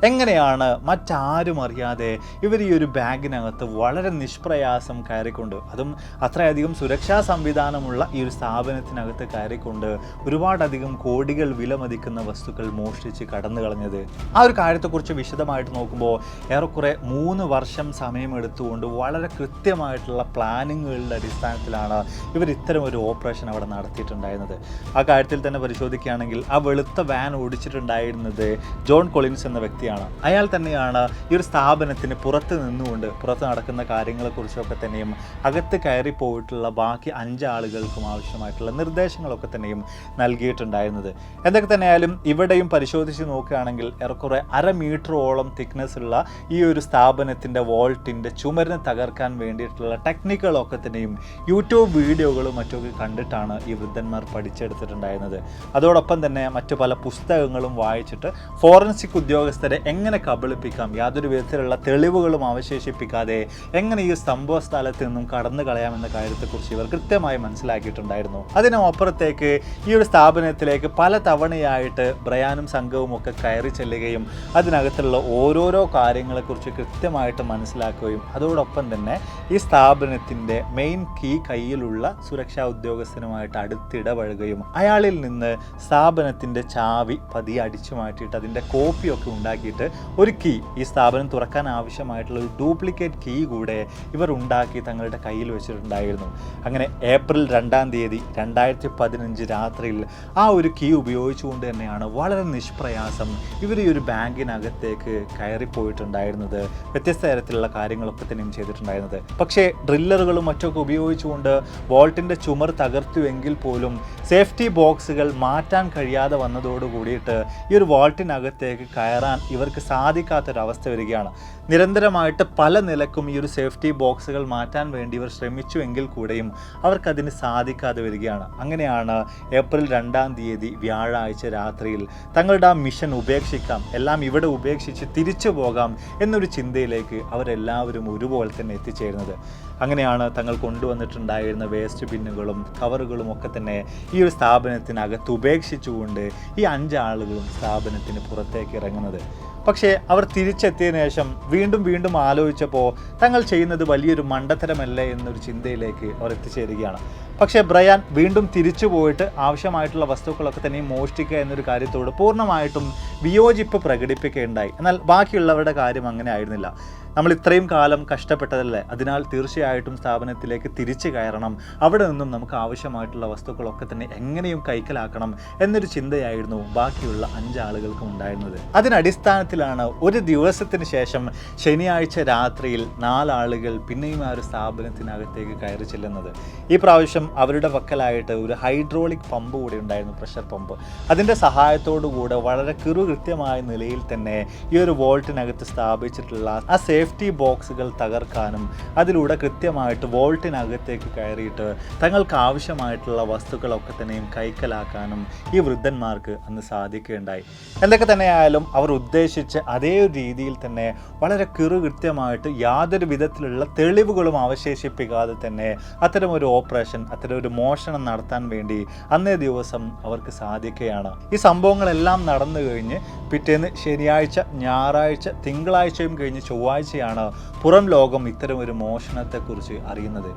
എങ്ങനെയാണ് മറ്റാരും അറിയാതെ ഇവർ ഈ ഒരു ബാഗിനകത്ത് വളരെ നിഷ്പ്രയാസം കയറിക്കൊണ്ട്, അതും അത്രയധികം സുരക്ഷാ സംവിധാനമുള്ള ഈ ഒരു സ്ഥാപനത്തിനകത്ത് കയറിക്കൊണ്ട് ഒരുപാടധികം കോടികൾ വിലമതിക്കുന്ന വസ്തുക്കൾ മോഷ്ടിച്ച് കടന്നു കളഞ്ഞത്? ആ ഒരു കാര്യത്തെക്കുറിച്ച് വിശദമായിട്ട് നോക്കുമ്പോൾ ഏറെക്കുറെ 3 വർഷം സമയമെടുത്തുകൊണ്ട് വളരെ കൃത്യമായിട്ടുള്ള പ്ലാനിങ്ങുകളുടെ അടിസ്ഥാനത്തിലാണ് ഇവർ ഇത്തരം ഒരു ഓപ്പറേഷൻ അവിടെ നടത്തിയിട്ടുണ്ടായിരുന്നത്. ആ കാര്യത്തിൽ തന്നെ പരിശോധിക്കുകയാണെങ്കിൽ ആ വെളുത്ത വാൻ ഓടിച്ചിട്ടുണ്ടായിരുന്നത് ജോൺ കൊളിൻസ് എന്ന വ്യക്തിയാണ്. അയാൾ തന്നെയാണ് ഈ ഒരു സ്ഥാപനത്തിന് പുറത്ത് നിന്നുകൊണ്ട് പുറത്ത് നടക്കുന്ന കാര്യങ്ങളെക്കുറിച്ചൊക്കെ തന്നെയും അകത്ത് കയറി പോയിട്ടുള്ള ബാക്കി 5 ആളുകൾക്കും ആവശ്യമായിട്ടുള്ള നിർദ്ദേശങ്ങളൊക്കെ തന്നെയും നൽകിയിട്ടുണ്ടായിരുന്നത്. എന്തൊക്കെ തന്നെയായാലും ഇവിടെയും പരിശോധിച്ച് നോക്കുകയാണെങ്കിൽ ഏറെക്കുറെ 1/2 മീറ്ററോളം തിക്നെസ് ഉള്ള ഈ ഒരു സ്ഥാപനത്തിൻ്റെ വോൾട്ടിൻ്റെ ചുമരിനെ തകർക്കാൻ വേണ്ടിയിട്ടുള്ള ടെക്നിക്കുകളൊക്കെ തന്നെയും യൂട്യൂബ് വീഡിയോകളും മറ്റൊക്കെ കണ്ടിട്ടാണ് ഈ വൃദ്ധന്മാർ പഠിച്ചെടുത്തിട്ടുണ്ടായിരുന്നത്. അതോടൊപ്പം തന്നെ മറ്റു പല പുസ്തകങ്ങളും വായിച്ചിട്ട് ഫോറൻസിക് ഉദ്യോഗസ്ഥരെ എങ്ങനെ കബളിപ്പിക്കാം, യാതൊരു വിധത്തിലുള്ള തെളിവുകളും അവശേഷിപ്പിക്കാതെ എങ്ങനെ ഈ സംഭവ സ്ഥലത്ത് നിന്നും കടന്നു കളയാമെന്ന കാര്യത്തെക്കുറിച്ച് ഇവർ കൃത്യമായി മനസ്സിലാക്കിയിട്ടുണ്ടായിരുന്നു. അതിനപ്പുറത്തേക്ക് ഈ ഒരു സ്ഥാപനത്തിലേക്ക് പല തവണയായിട്ട് ബ്രയാനും സംഘവും ഒക്കെ കയറി ചെല്ലുകയും അതിനകത്തുള്ള ഓരോരോ കാര്യങ്ങളെക്കുറിച്ച് കൃത്യമായിട്ട് മനസ്സിലാക്കുകയും അതോടൊപ്പം തന്നെ ഈ സ്ഥാപനത്തിൻ്റെ മെയിൻ കീ കയ്യിലുള്ള സുരക്ഷാ ഉദ്യോഗസ്ഥനുമായിട്ട് അടുത്തിടപഴകുകയും അയാളിൽ നിന്ന് സ്ഥാപനത്തിൻ്റെ ചാവി പതിയെ അടിച്ചു മാറ്റിയിട്ട് അതിൻ്റെ കോപ്പിയൊക്കെ ഉണ്ടാക്കിയിട്ട് ഒരു കീ, ഈ സ്ഥാപനം തുറക്കാൻ ആവശ്യമായിട്ടുള്ള ഒരു ഡ്യൂപ്ലിക്കേറ്റ് കീ കൂടെ ഇവർ ഉണ്ടാക്കി തങ്ങളുടെ കയ്യിൽ വെച്ചിട്ടുണ്ടായിരുന്നു. അങ്ങനെ ഏപ്രിൽ 2-ാം തീയതി 2015 രാത്രിയിൽ ആ ഒരു കീ ഉപയോഗിച്ചുകൊണ്ട് തന്നെയാണ് വളരെ നിഷ്പ്രയാസം ഇവർ ഈ ഒരു ബാങ്കിനകത്തേക്ക് കയറിപ്പോയിട്ടുണ്ടായിരുന്നത്. വ്യത്യസ്ത തരത്തിലുള്ള കാര്യങ്ങളൊക്കെ തന്നെയും ചെയ്തിട്ടുണ്ടായിരുന്നത്. പക്ഷേ ഡ്രില്ലറുകളും മറ്റൊക്കെ ഉപയോഗിച്ചുകൊണ്ട് വോൾട്ടിൻ്റെ ചുമർ തകർത്തുവെങ്കിൽ പോലും സേഫ്റ്റി ബോക്സുകൾ മാറ്റാൻ കഴിയാതെ വന്നതോട് കൂടിയിട്ട് ഈ ഒരു വോൾട്ടിനകത്തേക്ക് കയറാൻ ഇവർക്ക് സാധിക്കാത്തൊരവസ്ഥ വരികയാണ്. നിരന്തരമായി കൃത്യമായിട്ട് പല നിലക്കും ഈ ഒരു സേഫ്റ്റി ബോക്സുകൾ മാറ്റാൻ വേണ്ടി ഇവർ ശ്രമിച്ചു എങ്കിൽ കൂടെയും അവർക്കതിന് സാധിക്കാതെ വരികയാണ്. അങ്ങനെയാണ് ഏപ്രിൽ 2-ാം തീയതി വ്യാഴാഴ്ച രാത്രിയിൽ തങ്ങളുടെ ആ മിഷൻ ഉപേക്ഷിക്കാം, എല്ലാം ഇവിടെ ഉപേക്ഷിച്ച് തിരിച്ചു പോകാം എന്നൊരു ചിന്തയിലേക്ക് അവരെല്ലാവരും ഒരുപോലെ തന്നെ എത്തിച്ചേരുന്നത്. അങ്ങനെയാണ് തങ്ങൾ കൊണ്ടുവന്നിട്ടുണ്ടായിരുന്ന വേസ്റ്റ് ബിന്നുകളും കവറുകളും ഒക്കെ തന്നെ ഈ ഒരു സ്ഥാപനത്തിനകത്ത് ഉപേക്ഷിച്ചുകൊണ്ട് ഈ 5 ആളുകളും സ്ഥാപനത്തിന് പുറത്തേക്ക് ഇറങ്ങുന്നത്. പക്ഷേ അവർ തിരിച്ചെത്തിയതിനു ശേഷം വീണ്ടും ആലോചിച്ചപ്പോൾ തങ്ങൾ ചെയ്യുന്നത് വലിയൊരു മണ്ടത്തരമല്ലേ എന്നൊരു ചിന്തയിലേക്ക് അവർ എത്തിച്ചേരുകയാണ്. പക്ഷേ ബ്രയാൻ വീണ്ടും തിരിച്ചു പോയിട്ട് ആവശ്യമായിട്ടുള്ള വസ്തുക്കളൊക്കെ തന്നെ മോഷ്ടിക്കുക എന്നൊരു കാര്യത്തോട് പൂർണ്ണമായിട്ടും വിയോജിപ്പ് പ്രകടിപ്പിക്കുകയുണ്ടായി. എന്നാൽ ബാക്കിയുള്ളവരുടെ കാര്യം അങ്ങനെ ആയിരുന്നില്ല. നമ്മൾ ഇത്രയും കാലം കഷ്ടപ്പെട്ടതല്ലേ, അതിനാൽ തീർച്ചയായിട്ടും സ്ഥാപനത്തിലേക്ക് തിരിച്ചു കയറണം, അവിടെ നിന്നും നമുക്ക് ആവശ്യമായിട്ടുള്ള വസ്തുക്കളൊക്കെ തന്നെ എങ്ങനെയും കൈക്കലാക്കണം എന്നൊരു ചിന്തയായിരുന്നു ബാക്കിയുള്ള 5 ആളുകൾക്കും ഉണ്ടായിരുന്നത്. അതിനടിസ്ഥാനത്തിലാണ് ഒരു ദിവസത്തിന് ശേഷം ശനിയാഴ്ച രാത്രിയിൽ 4 ആളുകൾ പിന്നെയും ആ ഒരു സ്ഥാപനത്തിനകത്തേക്ക് കയറി ചെല്ലുന്നത്. ഈ പ്രാവശ്യം അവരുടെ പക്കലായിട്ട് ഒരു ഹൈഡ്രോളിക് പമ്പ് കൂടി ഉണ്ടായിരുന്നു, പ്രഷർ പമ്പ്. അതിൻ്റെ സഹായത്തോടു കൂടെ വളരെ കൃത്യമായ നിലയിൽ തന്നെ ഈ ഒരു വോൾട്ടിനകത്ത് സ്ഥാപിച്ചിട്ടുള്ള ആ സേഫ്റ്റി ബോക്സുകൾ തകർക്കാനും അതിലൂടെ കൃത്യമായിട്ട് വോൾട്ടിനകത്തേക്ക് കയറിയിട്ട് തങ്ങൾക്ക് ആവശ്യമായിട്ടുള്ള വസ്തുക്കളൊക്കെ തന്നെയും കൈക്കലാക്കാനും ഈ വൃദ്ധന്മാർക്ക് അന്ന് സാധിക്കുകയുണ്ടായി. എന്തൊക്കെ തന്നെയായാലും അവർ ഉദ്ദേശിച്ച് അതേ രീതിയിൽ തന്നെ വളരെ കൃത്യമായിട്ട് യാതൊരു വിധത്തിലുള്ള തെളിവുകളും അവശേഷിപ്പിക്കാതെ തന്നെ അത്തരമൊരു ഓപ്പറേഷൻ, അത്തരമൊരു മോഷണം നടത്താൻ വേണ്ടി അന്നേ ദിവസം അവർക്ക് സാധിക്കുകയാണ്. ഈ സംഭവങ്ങളെല്ലാം നടന്നു കഴിഞ്ഞ് പിറ്റേന്ന് ശനിയാഴ്ച, ഞായറാഴ്ച, തിങ്കളാഴ്ചയും കഴിഞ്ഞ് ചൊവ്വാഴ്ചയാണ് പുറം ലോകം ഇത്തരം ഒരു മോഷണത്തെക്കുറിച്ച് അറിയുന്നത്.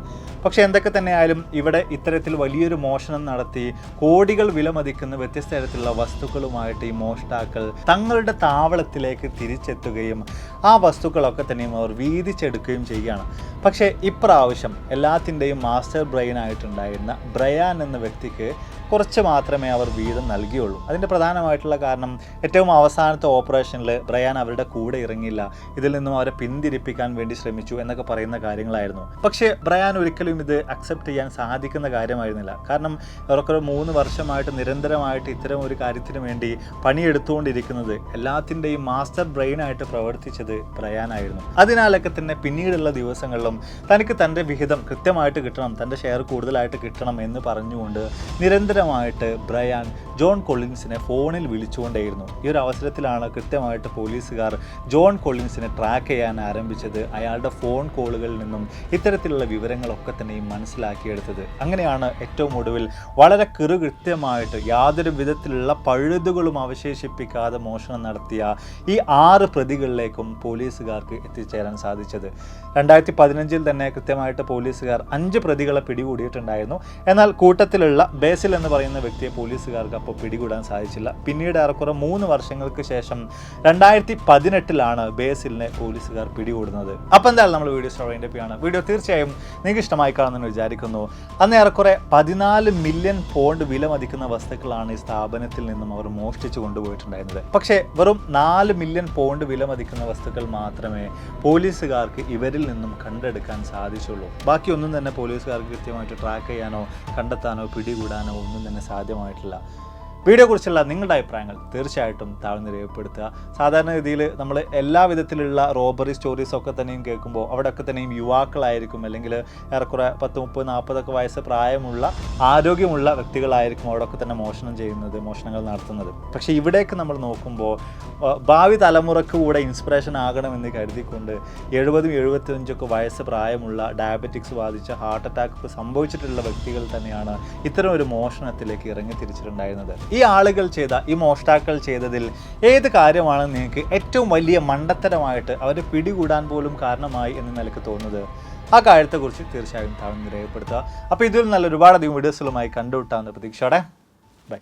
പക്ഷെ എന്തൊക്കെ തന്നെയായാലും ഇവിടെ ഇത്തരത്തിൽ വലിയൊരു മോഷണം നടത്തി കോടികൾ വിലമതിക്കുന്ന വ്യത്യസ്ത തരത്തിലുള്ള വസ്തുക്കളുമായിട്ട് ഈ മോഷ്ടാക്കൾ തങ്ങളുടെ താവളത്തിലേക്ക് തിരിച്ചെത്തുകയും ആ വസ്തുക്കളൊക്കെ തന്നെയും അവർ വീതിച്ചെടുക്കുകയും ചെയ്യുകയാണ്. പക്ഷേ ഇപ്രാവശ്യം എല്ലാത്തിൻ്റെയും മാസ്റ്റർ ബ്രെയിൻ ആയിട്ടുണ്ടായിരുന്ന ബ്രയാൻ എന്ന വ്യക്തിക്ക് കുറച്ച് മാത്രമേ അവർ വീതം നൽകിയുള്ളൂ. അതിൻ്റെ പ്രധാനമായിട്ടുള്ള കാരണം ഏറ്റവും അവസാനത്തെ ഓപ്പറേഷനിൽ ബ്രയാൻ അവരുടെ കൂടെ ഇറങ്ങിയില്ല, ഇതിൽ നിന്നും അവരെ പിന്തിരിപ്പിക്കാൻ വേണ്ടി ശ്രമിച്ചു എന്നൊക്കെ പറയുന്ന കാര്യങ്ങളായിരുന്നു. പക്ഷേ ബ്രയാൻ ഒരിക്കലും ഇത് അക്സെപ്റ്റ് ചെയ്യാൻ സാധിക്കുന്ന കാര്യമായിരുന്നില്ല. കാരണം അവർക്കൊരു 3 വർഷമായിട്ട് നിരന്തരമായിട്ട് ഇത്തരം ഒരു കാര്യത്തിന് വേണ്ടി പണിയെടുത്തുകൊണ്ടിരിക്കുന്നത് എല്ലാത്തിൻ്റെയും മാസ്റ്റർ ബ്രെയിനായിട്ട് പ്രവർത്തിച്ചത് ബ്രയാനായിരുന്നു. അതിനാലൊക്കെ തന്നെ പിന്നീടുള്ള ദിവസങ്ങളിലും തനിക്ക് തൻ്റെ വിഹിതം കൃത്യമായിട്ട് കിട്ടണം, തൻ്റെ ഷെയർ കൂടുതലായിട്ട് കിട്ടണം എന്ന് പറഞ്ഞുകൊണ്ട് നിരന്തരമായിട്ട് ബ്രയാൻ ജോൺ കൊളിൻസിനെ ഫോണിൽ വിളിച്ചുകൊണ്ടേയിരുന്നു. ഈ ഒരു അവസരത്തിലാണ് കൃത്യമായിട്ട് പോലീസുകാർ ജോൺ കൊളിൻസിനെ ട്രാക്ക് ചെയ്യാൻ ആരംഭിച്ചത്. അയാളുടെ ഫോൺ കോളുകളിൽ നിന്നും ഇത്തരത്തിലുള്ള വിവരങ്ങളൊക്കെ തന്നെയും മനസ്സിലാക്കിയെടുത്തത്. അങ്ങനെയാണ് ഏറ്റവും ഒടുവിൽ വളരെ കൃത്യമായിട്ട് യാതൊരു വിധത്തിലുള്ള പഴുതുകളും അവശേഷിപ്പിക്കാതെ മോഷണം നടത്തിയ ഈ 6 പ്രതികളിലേക്കും പോലീസുകാർക്ക് എത്തിച്ചേരാൻ സാധിച്ചത്. 2015 തന്നെ കൃത്യമായിട്ട് പോലീസുകാർ 5 പ്രതികളെ പിടികൂടിയിട്ടുണ്ടായിരുന്നു. എന്നാൽ കൂട്ടത്തിലുള്ള ബേസിൽ എന്ന് പറയുന്ന വ്യക്തിയെ പോലീസുകാർക്ക് അപ്പോൾ പിടികൂടാൻ സാധിച്ചില്ല. പിന്നീട് ഏറെക്കുറെ 3 വർഷങ്ങൾക്ക് ശേഷം 2018 ബേസിലിനെ പോലീസുകാർ പിടികൂടുന്നത്. അപ്പോൾ എന്തായാലും നമ്മൾ വീഡിയോ സ്റ്റോറിൻ്റെ ആണ്. വീഡിയോ തീർച്ചയായും നിങ്ങൾക്ക് ഇഷ്ടമായി കാണുമെന്ന് വിചാരിക്കുന്നു. അന്ന് ഏറെക്കുറെ 14 മില്യൺ പൗണ്ട് വില മതിക്കുന്ന വസ്തുക്കളാണ് ഈ സ്ഥാപനത്തിൽ നിന്നും അവർ മോഷ്ടിച്ചു കൊണ്ടുപോയിട്ടുണ്ടായിരുന്നത്. പക്ഷേ വെറും 4 മില്യൺ പൗണ്ട് വില മതിക്കുന്ന വസ്തുക്കൾ മാത്രമേ പോലീസുകാർക്ക് ഇവരിൽ നിന്നും കണ്ടെടുക്കാൻ സാധിച്ചുള്ളൂ. ബാക്കിയൊന്നും തന്നെ പോലീസുകാർക്ക് കൃത്യമായിട്ട് ട്രാക്ക് ചെയ്യാനോ കണ്ടെത്താനോ പിടികൂടാനോ ഒന്നും തന്നെ സാധ്യമായിട്ടില്ല. വീഡിയോയെക്കുറിച്ചുള്ള നിങ്ങളുടെ അഭിപ്രായങ്ങൾ തീർച്ചയായിട്ടും താഴ്ന്ന് രേഖപ്പെടുത്തുക. സാധാരണഗതിയിൽ നമ്മൾ എല്ലാ വിധത്തിലുള്ള റോബറി സ്റ്റോറീസൊക്കെ തന്നെയും കേൾക്കുമ്പോൾ അവിടെയൊക്കെ തന്നെയും യുവാക്കളായിരിക്കും, അല്ലെങ്കിൽ ഏറെക്കുറെ 10, 30, 40 വയസ്സ് പ്രായമുള്ള ആരോഗ്യമുള്ള വ്യക്തികളായിരിക്കും അവിടെയൊക്കെ തന്നെ മോഷണങ്ങൾ നടത്തുന്നത്. പക്ഷേ ഇവിടേക്ക് നമ്മൾ നോക്കുമ്പോൾ ഭാവി തലമുറക്ക് കൂടെ ഇൻസ്പിറേഷൻ ആകണമെന്ന് കരുതിക്കൊണ്ട് 70, 75 വയസ്സ് പ്രായമുള്ള ഡയബറ്റിക്സ് ബാധിച്ച ഹാർട്ട് അറ്റാക്ക് സംഭവിച്ചിട്ടുള്ള വ്യക്തികൾ തന്നെയാണ് ഇത്തരം ഒരു മോഷണത്തിലേക്ക് ഇറങ്ങി തിരിച്ചിട്ടുണ്ടായിരുന്നത്. ഈ ആളുകൾ ചെയ്ത, ഈ മോഷ്ടാക്കൾ ചെയ്തതിൽ ഏത് കാര്യമാണ് നിങ്ങൾക്ക് ഏറ്റവും വലിയ മണ്ടത്തരമായിട്ട് അവരെ പിടികൂടാൻ പോലും കാരണമായി എന്ന് നിലയ്ക്ക് തോന്നുന്നത്? ആ കാര്യത്തെക്കുറിച്ച് തീർച്ചയായും താഴ്ന്ന് രേഖപ്പെടുത്തുക. അപ്പോൾ ഇതിൽ നല്ല ഒരുപാടധികം വീഡിയോസുകളുമായി കണ്ടുവിട്ടാവുന്ന പ്രതീക്ഷയോടെ ബൈ.